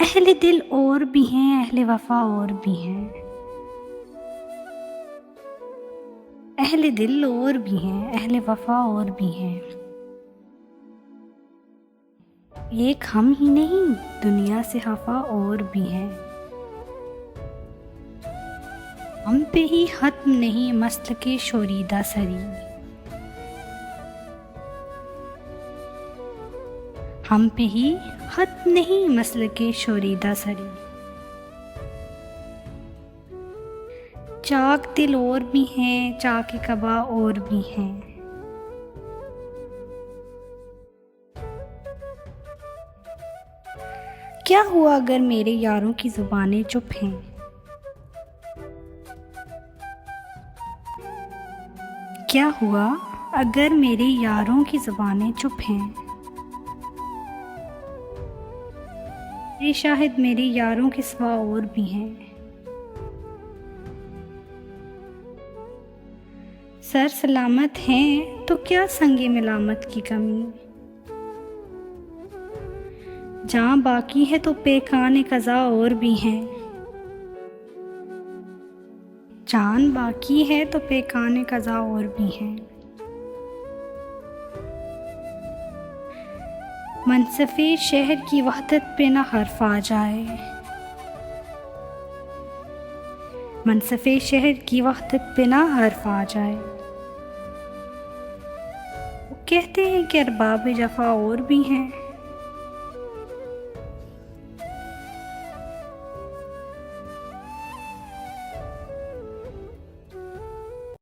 अहले दिल और भी हैं, अहले वफा और भी हैं। अहले दिल और भी हैं, अहले वफा और भी हैं। एक हम ही नहीं, दुनिया से खफा और भी हैं। हम पे ही खत्म नहीं मसल के शोरीदा सरी। हम पे ही खत्म नहीं मसल के शोरीदा सरी। चाक दिल और भी हैं, चाक कबा और भी हैं। क्या हुआ अगर मेरे यारों की जुबानें चुप हैं। क्या हुआ अगर मेरे यारों की जुबानें चुप हैं। ये शाहिद मेरे यारों के सिवा और भी हैं। सर सलामत हैं तो क्या संगे मिलामत की कमी। जहाँ बाकी है तो पेकाने कज़ा और भी हैं। जान बाकी है तो पेकाने कज़ा और भी हैं। मनसफ़े शहर की वहदत पे ना हर्फ आ जाए। मनसफ़े शहर की वहदत पे ना हर्फ आ जाए। वो कहते हैं कि अरबाब जफ़ा और भी हैं।